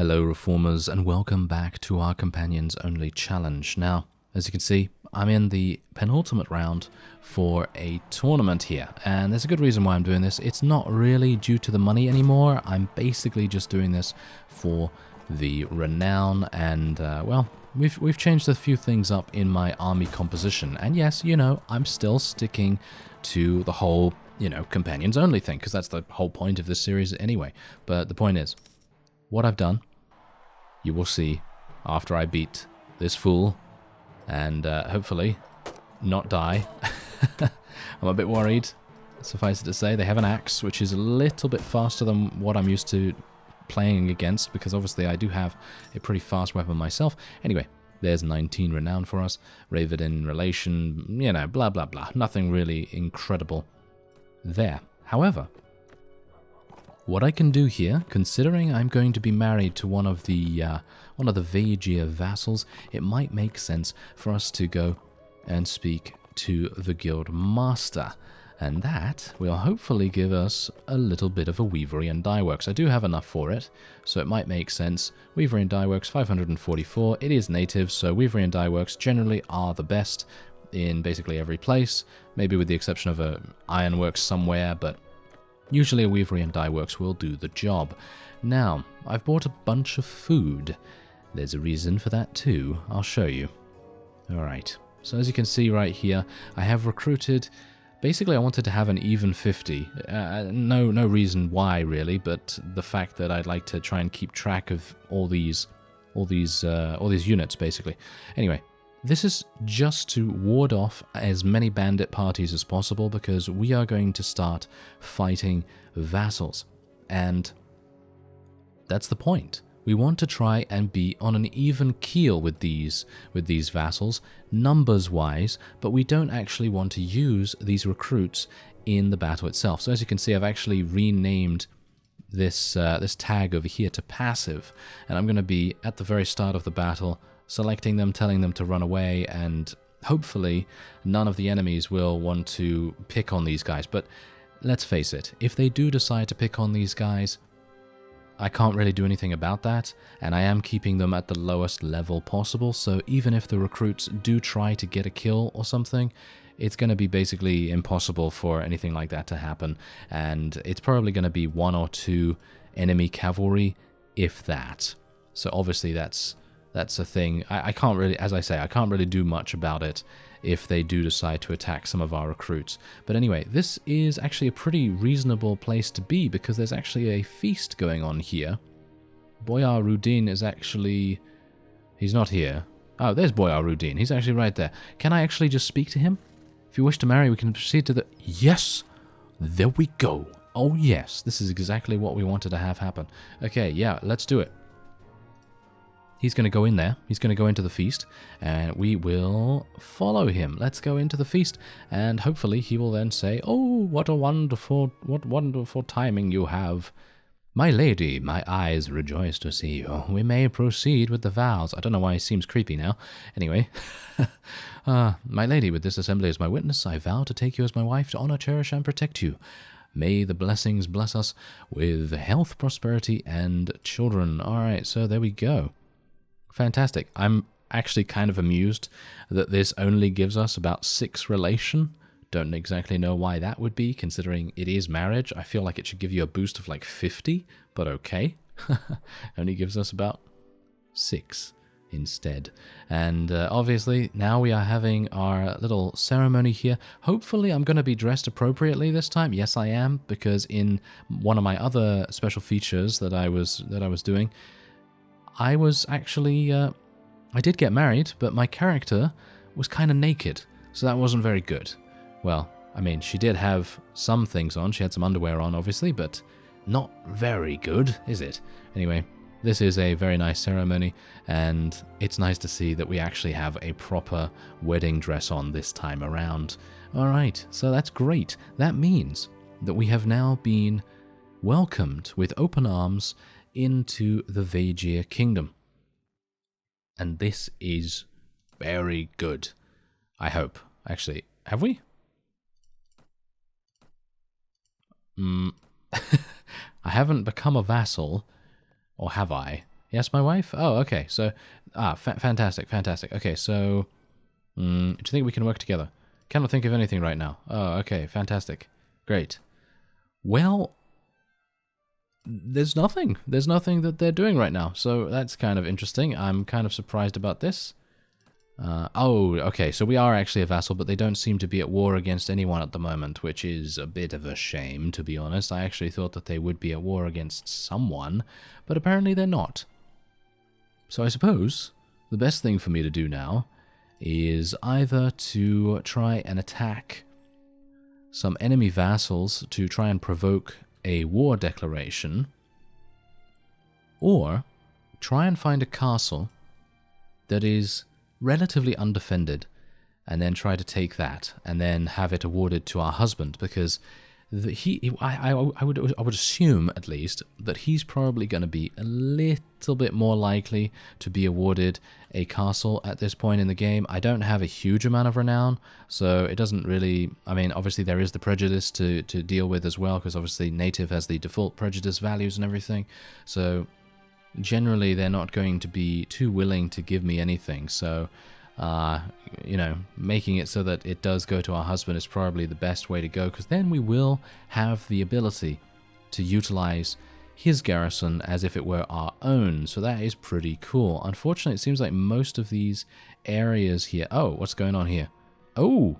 Hello Reformers and welcome back to our Companions Only Challenge. Now, as you can see, I'm in the penultimate round for a tournament here, and there's a good reason why I'm doing this. It's not really due to the money anymore. I'm basically just doing this for the renown, and well, we've changed a few things up in my army composition. And yes, you know, I'm still sticking to the whole, Companions Only thing, because that's the whole point of this series anyway. But the point is, what I've done, you will see after I beat this fool and hopefully not die. I'm a bit worried, suffice it to say. They have an axe, which is a little bit faster than what I'm used to playing against, because obviously I do have a pretty fast weapon myself. Anyway, there's 19 renown for us. Raven in relation, blah, blah, blah. Nothing really incredible there. However, what I can do here, considering I'm going to be married to one of the Vagia vassals, it might make sense for us to go and speak to the guild master, and that will hopefully give us a little bit of a weavery and dyeworks. I do have enough for it, so it might make sense. Weavery and dyeworks 544. It is native, so weavery and dyeworks generally are the best in basically every place, maybe with the exception of a ironworks somewhere, but usually a weavery and dyeworks will do the job. Now, I've bought a bunch of food. There's a reason for that too. I'll show you. Alright, so as you can see right here, I have recruited... Basically, I wanted to have an even 50. No reason why, really, but the fact that I'd like to try and keep track of all these units, basically. Anyway, this is just to ward off as many bandit parties as possible, because we are going to start fighting vassals. And that's the point. We want to try and be on an even keel with these vassals, numbers-wise, but we don't actually want to use these recruits in the battle itself. So as you can see, I've actually renamed this tag over here to passive, and I'm going to be, at the very start of the battle, selecting them, telling them to run away, and hopefully none of the enemies will want to pick on these guys. But let's face it, if they do decide to pick on these guys, I can't really do anything about that, and I am keeping them at the lowest level possible, so even if the recruits do try to get a kill or something, it's going to be basically impossible for anything like that to happen, and it's probably going to be 1 or 2 enemy cavalry, if that. So obviously that's a thing. I can't really, as I say, I can't really do much about it if they do decide to attack some of our recruits. But anyway, this is actually a pretty reasonable place to be, because there's actually a feast going on here. Boyar Rudin is actually... he's not here. Oh, there's Boyar Rudin. He's actually right there. Can I actually just speak to him? If you wish to marry, we can proceed to the... Yes! There we go. Oh yes, this is exactly what we wanted to have happen. Okay, yeah, let's do it. He's going to go in there. He's going to go into the feast, and we will follow him. Let's go into the feast, and hopefully he will then say, "Oh, what wonderful timing you have. My lady, my eyes rejoice to see you. We may proceed with the vows." I don't know why he seems creepy now. Anyway. My lady, with this assembly as my witness, I vow to take you as my wife, to honor, cherish, and protect you. May the blessings bless us with health, prosperity, and children. All right, so there we go. Fantastic. I'm actually kind of amused that this only gives us about 6 relation. Don't exactly know why that would be, considering it is marriage. I feel like it should give you a boost of like 50, but okay. Only gives us about 6 instead. And obviously, now we are having our little ceremony here. Hopefully, I'm going to be dressed appropriately this time. Yes, I am, because in one of my other special features that I was doing, I was actually, I did get married, but my character was kind of naked, so that wasn't very good. Well, I mean, she did have some things on, she had some underwear on, obviously, but not very good, is it? Anyway, this is a very nice ceremony, and it's nice to see that we actually have a proper wedding dress on this time around. Alright, so that's great. That means that we have now been welcomed with open arms into the Vagia kingdom. And this is very good. I hope. Actually, have we? I haven't become a vassal, or have I? Yes, my wife? Oh, okay. So, fantastic, fantastic. Okay, so, do you think we can work together? Cannot think of anything right now. Oh, okay, fantastic. Great. Well, there's nothing. There's nothing that they're doing right now, so that's kind of interesting. I'm kind of surprised about this. Oh, okay, so we are actually a vassal, but they don't seem to be at war against anyone at the moment, which is a bit of a shame, to be honest. I actually thought that they would be at war against someone, but apparently they're not. So I suppose the best thing for me to do now is either to try and attack some enemy vassals to try and provoke a war declaration, or try and find a castle that is relatively undefended, and then try to take that, and then have it awarded to our husband, because I would assume, at least, that he's probably going to be a little bit more likely to be awarded a castle at this point in the game. I don't have a huge amount of renown, so it doesn't really... I mean, obviously there is the prejudice to deal with as well, because obviously native has the default prejudice values and everything, so generally they're not going to be too willing to give me anything, so... you know, making it so that it does go to our husband is probably the best way to go, because then we will have the ability to utilize his garrison as if it were our own, so that is pretty cool. Unfortunately, it seems like most of these areas here... Oh, what's going on here? Oh!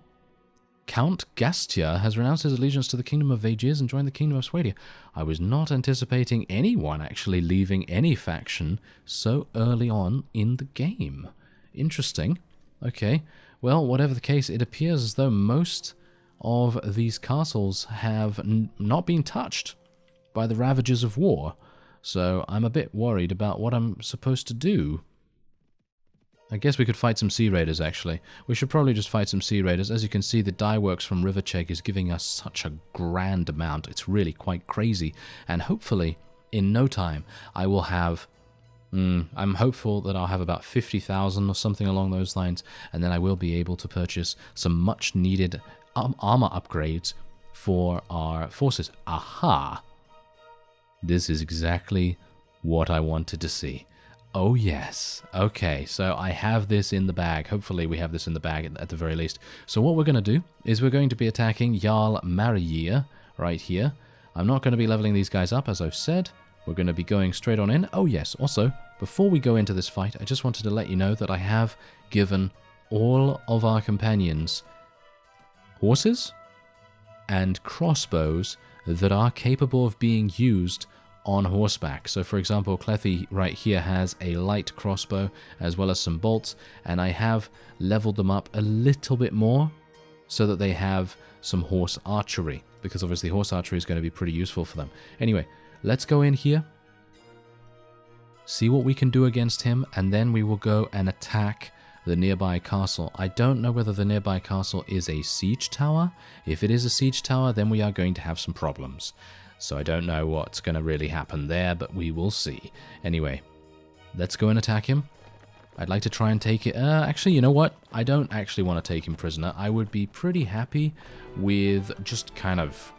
Count Gastia has renounced his allegiance to the Kingdom of Vagiers and joined the Kingdom of Swadia. I was not anticipating anyone actually leaving any faction so early on in the game. Interesting. Okay, well, whatever the case, it appears as though most of these castles have not been touched by the ravages of war, so I'm a bit worried about what I'm supposed to do. I guess we could fight some Sea Raiders, actually. We should probably just fight some Sea Raiders. As you can see, the dye works from Rivercheck is giving us such a grand amount. It's really quite crazy, and hopefully, in no time, I will have... I'm hopeful that I'll have about 50,000 or something along those lines, and then I will be able to purchase some much-needed armor upgrades for our forces. Aha! This is exactly what I wanted to see. Oh yes. Okay, so I have this in the bag. Hopefully we have this in the bag at the very least. So what we're going to do is we're going to be attacking Jarl Mariyir right here. I'm not going to be leveling these guys up, as I've said. We're going to be going straight on in. Oh yes, also, before we go into this fight, I just wanted to let you know that I have given all of our companions horses and crossbows that are capable of being used on horseback. So for example, Clethy right here has a light crossbow as well as some bolts, and I have leveled them up a little bit more so that they have some horse archery, because obviously horse archery is going to be pretty useful for them. Anyway, let's go in here, see what we can do against him, and then we will go and attack the nearby castle. I don't know whether the nearby castle is a siege tower. If it is a siege tower, then we are going to have some problems. So I don't know what's going to really happen there, but we will see. Anyway, let's go and attack him. I'd like to try and take it... actually, you know what? I don't actually want to take him prisoner. I would be pretty happy with just kind of...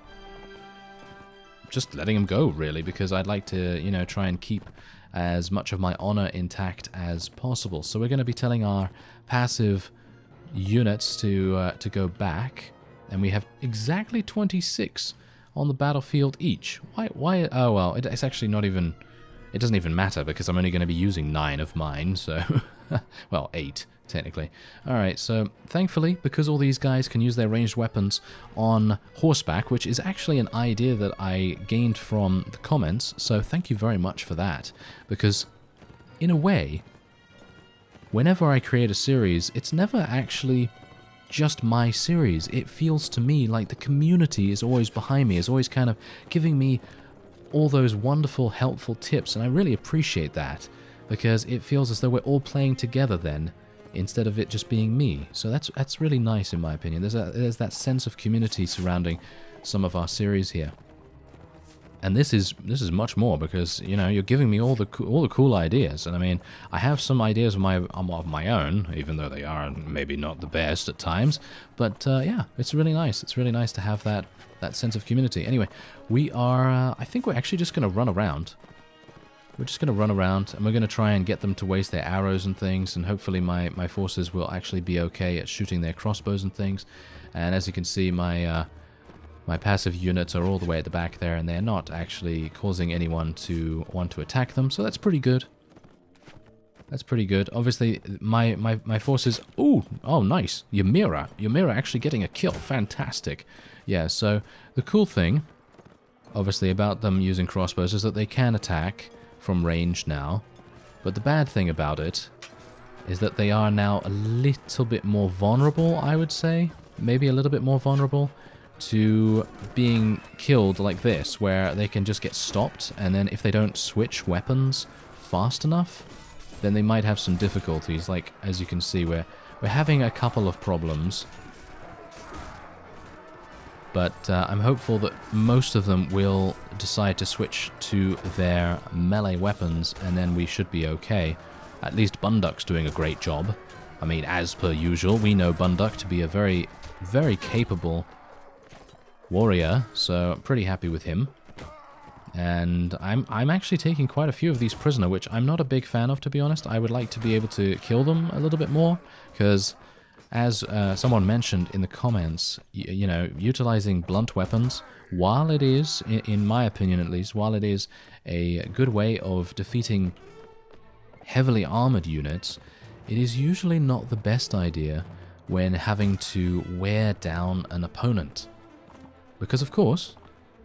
just letting him go, really, because I'd like to, you know, try and keep as much of my honor intact as possible. So we're going to be telling our passive units to go back, and we have exactly 26 on the battlefield each. Why? Oh, well, it's actually not even... it doesn't even matter, because I'm only going to be using 9 of mine, so... well, 8, technically. Alright, so thankfully, because all these guys can use their ranged weapons on horseback, which is actually an idea that I gained from the comments, so thank you very much for that, because, in a way, whenever I create a series, it's never actually just my series. It feels to me like the community is always behind me, is always kind of giving me all those wonderful, helpful tips, and I really appreciate that, because it feels as though we're all playing together then, instead of it just being me. So that's really nice, in my opinion. There's that sense of community surrounding some of our series here. And this is much more, because, you know, you're giving me all the cool ideas. And I mean, I have some ideas of my own, even though they are maybe not the best at times. But yeah, it's really nice. It's really nice to have that sense of community. Anyway, we are... I think we're actually just going to run around we're just going to run around, and we're going to try and get them to waste their arrows and things, and hopefully my forces will actually be okay at shooting their crossbows and things. And as you can see, my passive units are all the way at the back there, and they're not actually causing anyone to want to attack them, so that's pretty good. That's pretty good. Obviously, my forces... Ooh! Oh, nice. Ymira actually getting a kill. Fantastic. Yeah, so the cool thing, obviously, about them using crossbows is that they can attack from range now. But the bad thing about it is that they are now a little bit more vulnerable, I would say. Maybe a little bit more vulnerable to being killed like this, where they can just get stopped, and then if they don't switch weapons fast enough, then they might have some difficulties. Like, as you can see, we're having a couple of problems. But I'm hopeful that most of them will decide to switch to their melee weapons, and then we should be okay. At least Bunduck's doing a great job. I mean, as per usual, we know Bunduck to be a very, very capable warrior, so I'm pretty happy with him. And I'm actually taking quite a few of these prisoner, which I'm not a big fan of, to be honest. I would like to be able to kill them a little bit more, because as someone mentioned in the comments, you know, utilizing blunt weapons, while it is, in my opinion at least, while it is a good way of defeating heavily armored units, it is usually not the best idea when having to wear down an opponent. Because, of course,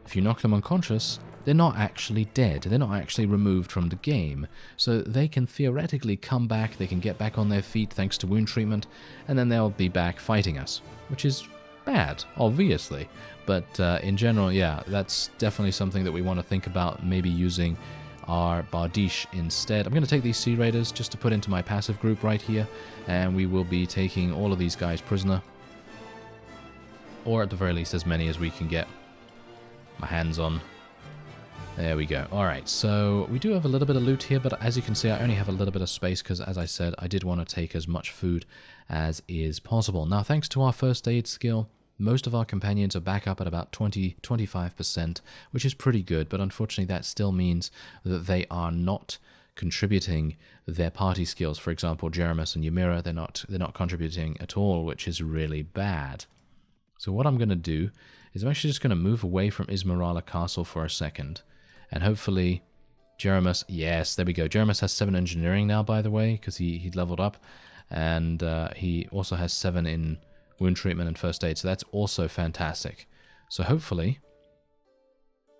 if you knock them unconscious, they're not actually dead. They're not actually removed from the game. So they can theoretically come back, they can get back on their feet thanks to wound treatment, and then they'll be back fighting us. Which is bad, obviously. But in general, yeah, that's definitely something that we want to think about, maybe using our Bardiche instead. I'm going to take these Sea Raiders just to put into my passive group right here, and we will be taking all of these guys prisoner. Or at the very least, as many as we can get my hands on. There we go. Alright, so we do have a little bit of loot here, but as you can see, I only have a little bit of space because, as I said, I did want to take as much food as is possible. Now, thanks to our first aid skill, most of our companions are back up at about 20-25%, which is pretty good, but unfortunately that still means that they are not contributing their party skills. For example, Jeremus and Ymira, they're not contributing at all, which is really bad. So what I'm going to do is I'm actually just going to move away from Ismarala Castle for a second. And hopefully, Jeremus, yes, there we go. Jeremus has 7 engineering now, by the way, because he leveled up. And he also has 7 in wound treatment and first aid, so that's also fantastic. So hopefully,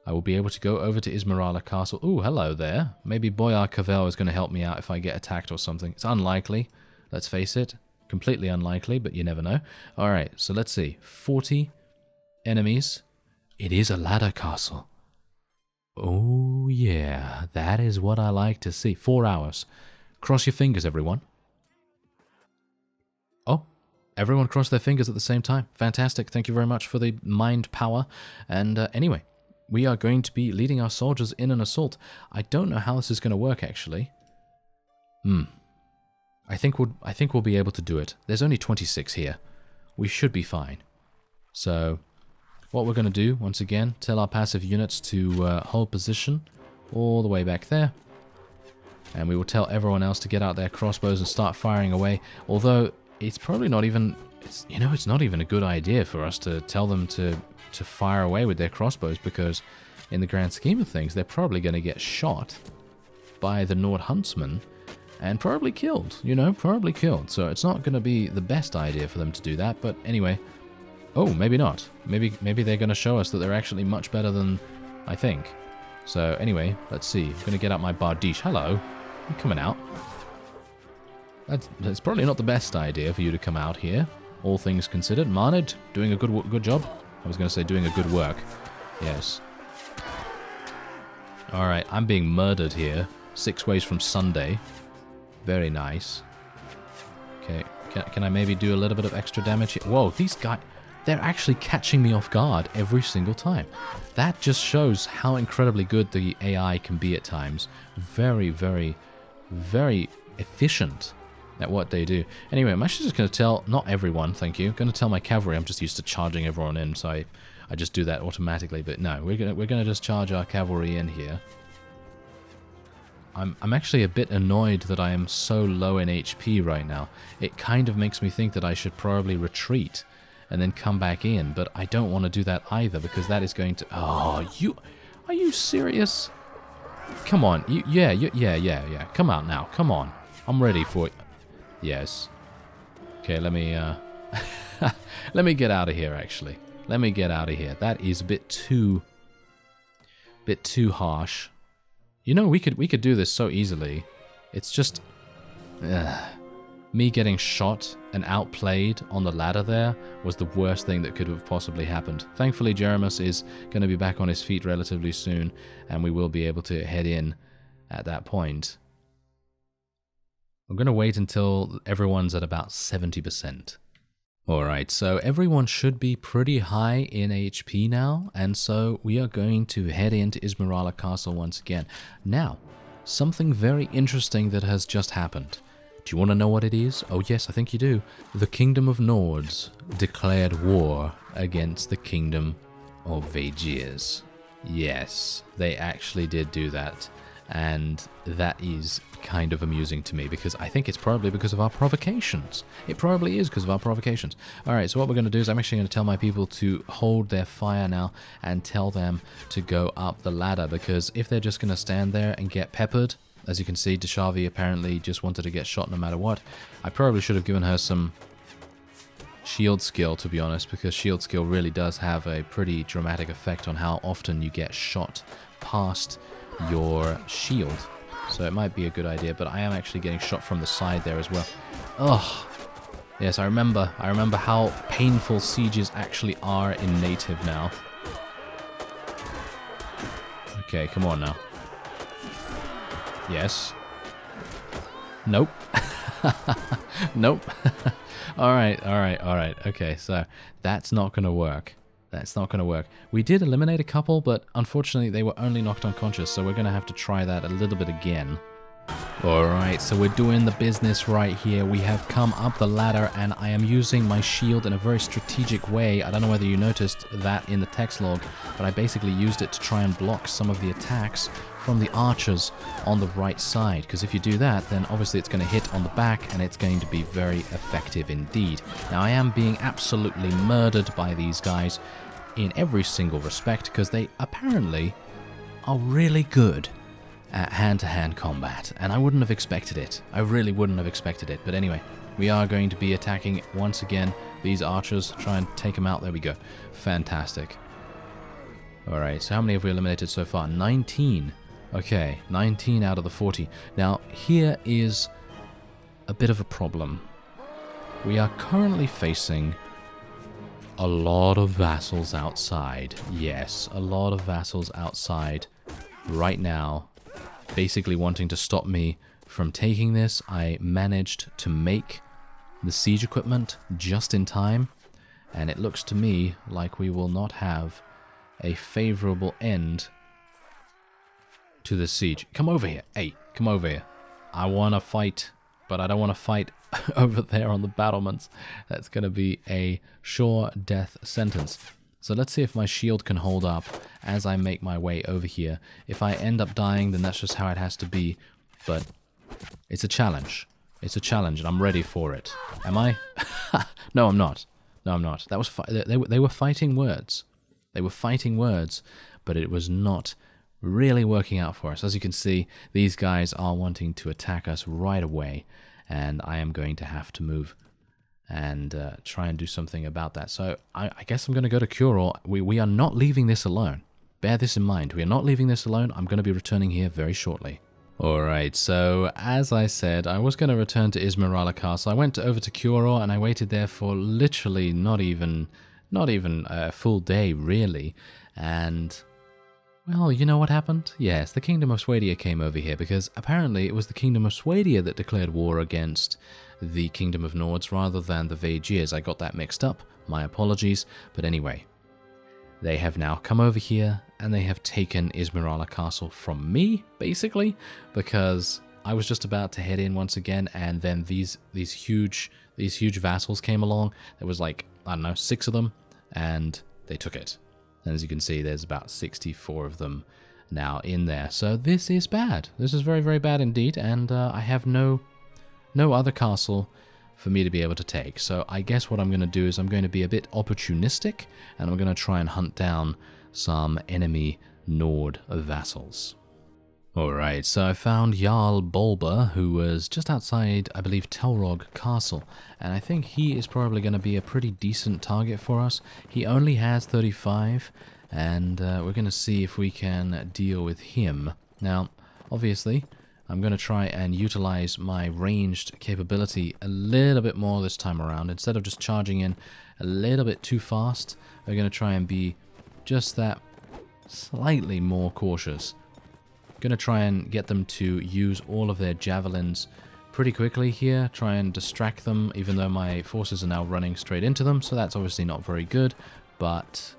I will be able to go over to Ismarala Castle. Ooh, hello there. Maybe Boyar Cavell is going to help me out if I get attacked or something. It's unlikely, let's face it. Completely unlikely, but you never know. Alright, so let's see. 40 enemies. It is a ladder castle. Oh yeah, that is what I like to see. 4 hours. Cross your fingers, everyone. Oh, everyone crossed their fingers at the same time. Fantastic. Thank you very much for the mind power. And anyway, we are going to be leading our soldiers in an assault. I don't know how this is going to work, actually. I think we'll be able to do it. There's only 26 here. We should be fine. So what we're going to do, once again, tell our passive units to hold position all the way back there. And we will tell everyone else to get out their crossbows and start firing away. Although, it's probably not even... it's not even a good idea for us to tell them to fire away with their crossbows, because in the grand scheme of things, they're probably going to get shot by the Nord Huntsman and probably killed, probably killed. So it's not going to be the best idea for them to do that, but anyway... Oh, maybe not. Maybe they're going to show us that they're actually much better than I think. So anyway, let's see. I'm going to get out my Bardiche. Hello. You coming out? That's probably not the best idea for you to come out here, all things considered. Marnid, doing a good job. I was going to say doing a good work. Yes. Alright, I'm being murdered here. 6 ways from Sunday. Very nice. Okay, can I maybe do a little bit of extra damage here? Whoa, these guys... They're actually catching me off guard every single time. That just shows how incredibly good the AI can be at times. Very, very, very efficient at what they do. Anyway, I'm actually just going to tell, not everyone, thank you, going to tell my cavalry. I'm just used to charging everyone in, so I just do that automatically. But no, we're gonna just charge our cavalry in here. I'm actually a bit annoyed that I am so low in HP right now. It kind of makes me think that I should probably retreat and then come back in, but I don't want to do that either because that is going to... Oh, are you serious? Come on, yeah. Come out now, come on. I'm ready for it. Yes. Okay, let me let me get out of here. Actually, let me get out of here. That is a bit too harsh. You know, we could do this so easily. It's just me getting shot and outplayed on the ladder there was the worst thing that could have possibly happened. Thankfully, Jeremus is going to be back on his feet relatively soon, and we will be able to head in at that point. I'm going to wait until everyone's at about 70%. Alright, so everyone should be pretty high in HP now, and so we are going to head into Ismarala Castle once again. Now, something very interesting that has just happened. Do you want to know what it is? Oh yes, I think you do. The Kingdom of Nords declared war against the Kingdom of Vaegirs. Yes, they actually did do that. And that is kind of amusing to me because I think it's probably because of our provocations. It probably is because of our provocations. Alright, so what we're going to do is I'm actually going to tell my people to hold their fire now and tell them to go up the ladder, because if they're just going to stand there and get peppered, as you can see, Deshavi apparently just wanted to get shot no matter what. I probably should have given her some shield skill, to be honest, because shield skill really does have a pretty dramatic effect on how often you get shot past your shield. So it might be a good idea, but I am actually getting shot from the side there as well. Ugh. Yes, I remember how painful sieges actually are in native now. Okay, come on now. Yes. Nope. Nope. Alright. Okay, so that's not going to work. That's not going to work. We did eliminate a couple, but unfortunately they were only knocked unconscious, so we're going to have to try that a little bit again. Alright, so we're doing the business right here. We have come up the ladder, and I am using my shield in a very strategic way. I don't know whether you noticed that in the text log, but I basically used it to try and block some of the attacks from the archers on the right side, because if you do that, then obviously it's going to hit on the back, and it's going to be very effective indeed. Now, I am being absolutely murdered by these guys in every single respect, because they apparently are really good at hand-to-hand combat, and I wouldn't have expected it. I really wouldn't have expected it. But anyway, we are going to be attacking once again these archers. Try and take them out. There we go. Fantastic. Alright, so how many have we eliminated so far? 19. Okay, 19 out of the 40. Now, here is a bit of a problem. We are currently facing a lot of vassals outside. Yes, a lot of vassals outside right now, basically wanting to stop me from taking this. I managed to make the siege equipment just in time, and it looks to me like we will not have a favorable end to the siege. Come over here. Hey, come over here. I want to fight, but I don't want to fight over there on the battlements. That's going to be a sure death sentence. So let's see if my shield can hold up as I make my way over here. If I end up dying, then that's just how it has to be. But it's a challenge. It's a challenge, and I'm ready for it. Am I? No, I'm not. No, I'm not. That was they were fighting words. They were fighting words, but it was not really working out for us. As you can see, these guys are wanting to attack us right away, and I am going to have to move and try and do something about that. So I guess I'm going to go to Cure. We are not leaving this alone. Bear this in mind. We are not leaving this alone. I'm going to be returning here very shortly. Alright, so as I said, I was going to return to Ismarala Castle. I went over to Cure and I waited there for literally not even a full day, really. And, well, you know what happened? Yes, the Kingdom of Swadia came over here because apparently it was the Kingdom of Swadia that declared war against the Kingdom of Nords rather than the Vaegirs. I got that mixed up. My apologies. But anyway, they have now come over here and they have taken Ismarala Castle from me, basically, because I was just about to head in once again, and then these huge vassals came along. There was like, I don't know, 6 of them, and they took it. And as you can see, there's about 64 of them now in there. So this is bad. This is very, very bad indeed, and I have no other castle for me to be able to take. So I guess what I'm going to do is I'm going to be a bit opportunistic, and I'm going to try and hunt down some enemy Nord vassals. Alright, so I found Jarl Bulba, who was just outside, I believe, Telrog Castle, and I think he is probably going to be a pretty decent target for us. He only has 35, and we're going to see if we can deal with him. Now, obviously, I'm going to try and utilize my ranged capability a little bit more this time around. Instead of just charging in a little bit too fast, we're going to try and be just that slightly more cautious. Going to try and get them to use all of their javelins pretty quickly here, try and distract them, even though my forces are now running straight into them, so that's obviously not very good, but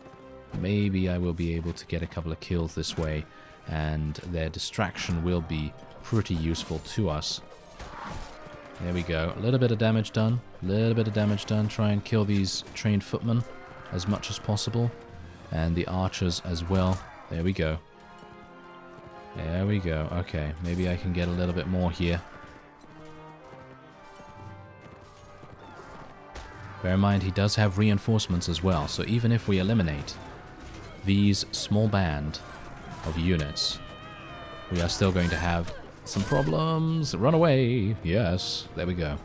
maybe I will be able to get a couple of kills this way, and their distraction will be pretty useful to us. There we go, a little bit of damage done, try and kill these trained footmen as much as possible, and the archers as well. There we go. There we go. Okay, maybe I can get a little bit more here. Bear in mind, he does have reinforcements as well, so even if we eliminate these small band of units, we are still going to have some problems. Run away! Yes, there we go.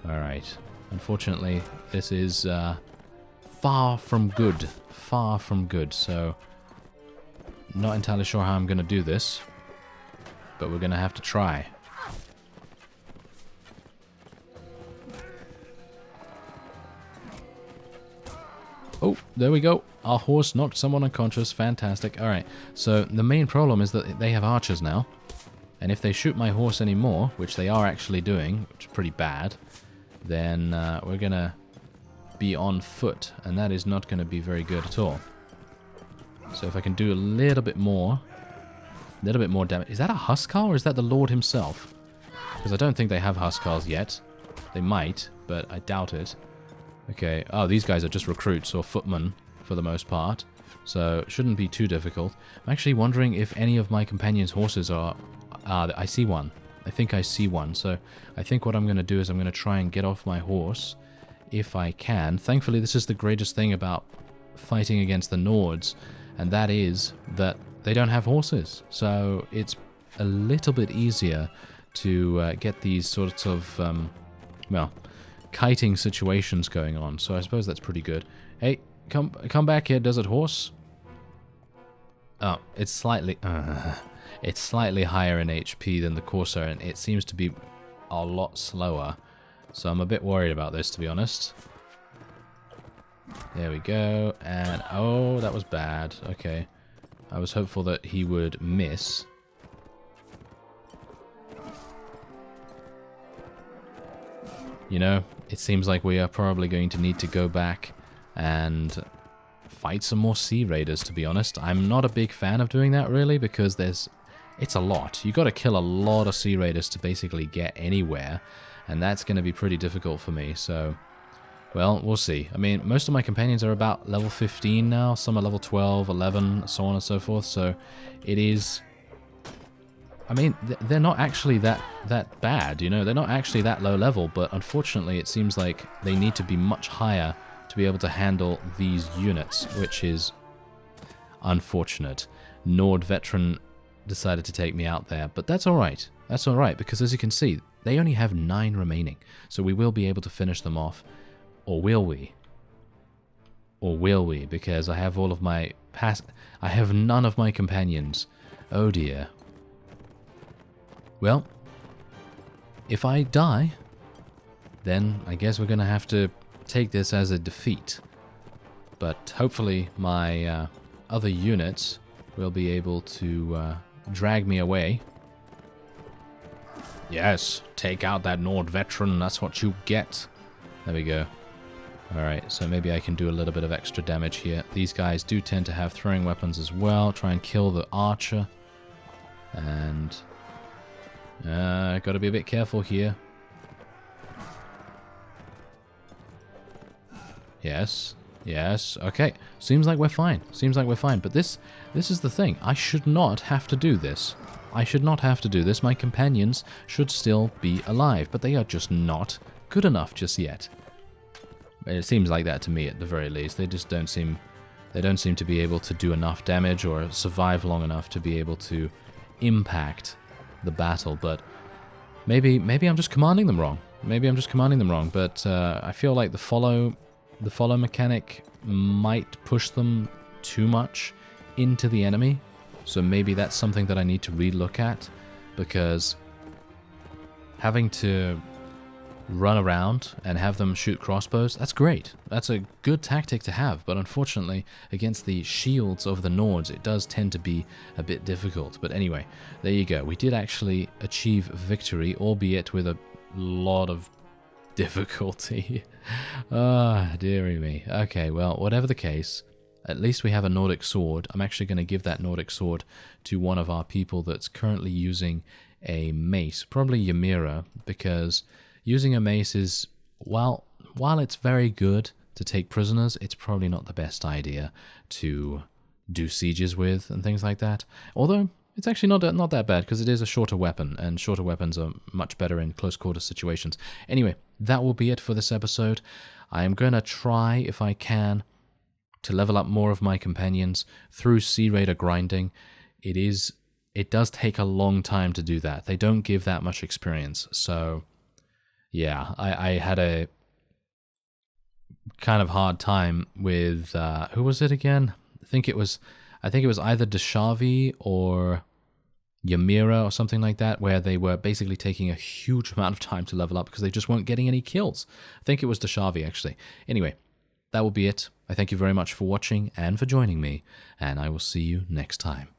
Alright. Unfortunately, this is far from good. Far from good, so not entirely sure how I'm going to do this, but we're going to have to try. Oh, there we go. Our horse knocked someone unconscious. Fantastic. Alright, so the main problem is that they have archers now, and if they shoot my horse anymore, which they are actually doing, which is pretty bad, then we're going to be on foot, and that is not going to be very good at all. So if I can do a little bit more damage. Is that a Huskar or is that the Lord himself? Because I don't think they have Huskars yet. They might, but I doubt it. Okay, oh, these guys are just recruits or footmen for the most part. So it shouldn't be too difficult. I'm actually wondering if any of my companions' horses are... I see one. I think I see one. So I think what I'm going to do is I'm going to try and get off my horse if I can. Thankfully, this is the greatest thing about fighting against the Nords, and that is that they don't have horses. So it's a little bit easier to get these sorts of, well, kiting situations going on. So I suppose that's pretty good. Hey, come back here, desert horse. Oh, it's slightly higher in HP than the Corsair, and it seems to be a lot slower. So I'm a bit worried about this, to be honest. There we go, and oh, that was bad. Okay, I was hopeful that he would miss. You know, it seems like we are probably going to need to go back and fight some more Sea Raiders, to be honest. I'm not a big fan of doing that, really, because it's a lot. You got to kill a lot of Sea Raiders to basically get anywhere, and that's going to be pretty difficult for me, so... Well, we'll see. I mean, most of my companions are about level 15 now. Some are level 12, 11, so on and so forth. So it is... I mean, they're not actually that bad, you know? They're not actually that low level, but unfortunately it seems like they need to be much higher to be able to handle these units, which is unfortunate. Nord veteran decided to take me out there, but that's alright. That's alright, because as you can see, they only have 9 remaining. So we will be able to finish them off. Or will we? Or will we? Because I have all of my I have none of my companions. Oh dear. Well, if I die, then I guess we're going to have to take this as a defeat. But hopefully my other units will be able to drag me away. Yes, take out that Nord veteran, that's what you get. There we go. Alright, so maybe I can do a little bit of extra damage here. These guys do tend to have throwing weapons as well. Try and kill the archer. And... gotta be a bit careful here. Yes. Yes, okay. Seems like we're fine. Seems like we're fine. But this is the thing. I should not have to do this. I should not have to do this. My companions should still be alive, but they are just not good enough just yet. It seems like that to me at the very least. They just don't seem to be able to do enough damage or survive long enough to be able to impact the battle, but maybe I'm just commanding them wrong. Maybe I'm just commanding them wrong, but I feel like the follow mechanic might push them too much into the enemy, so maybe that's something that I need to relook at, because having to run around and have them shoot crossbows, that's great. That's a good tactic to have, but unfortunately, against the shields of the Nords, it does tend to be a bit difficult. But anyway, there you go. We did actually achieve victory, albeit with a lot of difficulty. Ah, dearie me. Okay, well, whatever the case, at least we have a Nordic sword. I'm actually going to give that Nordic sword to one of our people that's currently using a mace, probably Ymira, because using a mace is, while it's very good to take prisoners, it's probably not the best idea to do sieges with and things like that. Although, it's actually not that bad, because it is a shorter weapon, and shorter weapons are much better in close quarter situations. Anyway, that will be it for this episode. I am going to try, if I can, to level up more of my companions through Sea Raider grinding. It does take a long time to do that. They don't give that much experience, so yeah, I had a kind of hard time with, who was it again? I think it was either Deshavi or Ymira or something like that, where they were basically taking a huge amount of time to level up because they just weren't getting any kills. I think it was Deshavi, actually. Anyway, that will be it. I thank you very much for watching and for joining me, and I will see you next time.